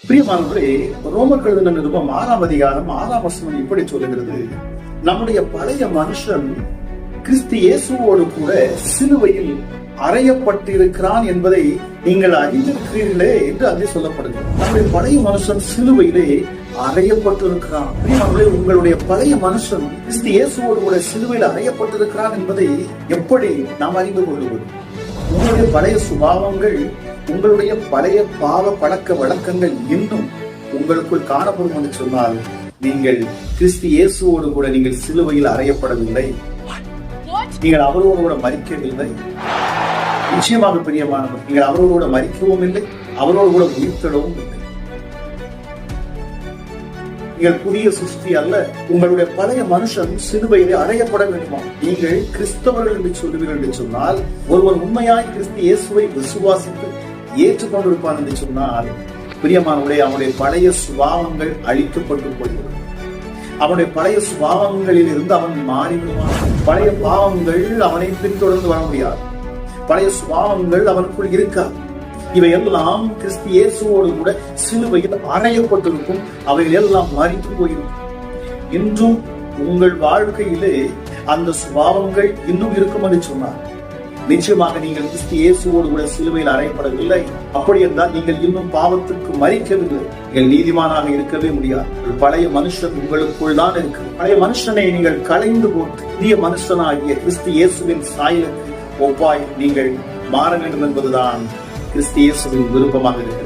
பிரியமானவர்களே, ரோமர் எழுதின நிருபம் 6ஆம் அதிகாரம் 6ஆம் வசனம் இப்படி சொல்லுகிறது: நம்முடைய பழைய மனுஷன் கிறிஸ்து இயேசுவோடு கூட சிலுவையில் அறையப்பட்டிருக்கிறான் என்பதை நீங்கள் அறிந்திருக்கிறீர்களே என்று அங்கே சொல்லப்படுகிறது. நம்முடைய பழைய மனுஷன் சிலுவையிலே அறையப்பட்டிருக்கிறான். உங்களுடைய பழைய மனுஷன் கிறிஸ்து இயேசுவோடு கூட சிலுவையில் அறையப்பட்டிருக்கிறான் என்பதை எப்படி நாம் அறிந்து கொள்வது? உங்களுடைய பழைய சுபாவங்கள், உங்களுடைய பழைய பாவ பழக்க வழக்கங்கள் இன்னும் உங்களுக்குள் காணப்படும் என்று சொன்னால், நீங்கள் கிறிஸ்து இயேசுவோடு கூட நீங்கள் சிலுவையில் அறையப்படவில்லை, நீங்கள் அவரோடு கூட மரிக்கவில்லை. நிச்சயமாக பிரியமானவர், நீங்கள் அவரோடு கூட மரிக்கவும் இல்லை, அவரோடு கூட உயிர்த்தெழவும் இல்லை. நீங்கள் புதிய சிருஷ்டி அல்ல. உங்களுடைய பழைய மனுஷன் சிலுவையிலே அறையப்பட வேண்டுமா? நீங்கள் கிறிஸ்தவர்கள் என்று சொல்லுவீர்கள் என்று சொன்னால், ஒருவர் உண்மையாய் கிறிஸ்து இயேசுவை விசுவாசித்து ஏற்றுக்கொண்டிருப்பான் என்று சொன்னால், பிரியமானவர்களே, அவனுடைய பழைய சுபாவங்கள் அழிக்கப்பட்டு போகிறது. அவனுடைய பழைய சுபாவங்களில் இருந்து அவன் மாறிவிடுவான். பழைய பாவங்கள் அவனை பின்தொடர்ந்து வர முடியாது. பழைய சுபாவங்கள் அவனுக்குள் இருக்காது. இவையெல்லாம் கிறிஸ்து இயேசுவோடு கூட சிலுவையில் அறையப்பட்டிருக்கும். அவைகள் எல்லாம் மறித்து போயிருக்கும். இன்றும் உங்கள் வாழ்க்கையிலே அந்த சுபாவங்கள் இன்னும் இருக்கும் என்று சொன்னார். நிச்சயமாக நீங்கள் கிறிஸ்து இயேசுவோடு கூட சிலுவையில் அறையப்படவில்லை. அப்படி என்றால் நீங்கள் இன்னும் பாவத்துக்கு மரிக்கவில்லை. நீங்கள் நீதிமானாக இருக்கவே முடியாது. பழைய மனுஷன் உங்களுக்குள் தான் இருக்கு. பழைய மனுஷனை நீங்கள் களைந்து போட்டு புதிய மனுஷனாகிய கிறிஸ்து இயேசுவின் சாயலுக்கு ஒப்பாய் நீங்கள் மாற வேண்டும் என்பதுதான் கிறிஸ்து இயேசுவின் விருப்பமாக இருக்கிறது.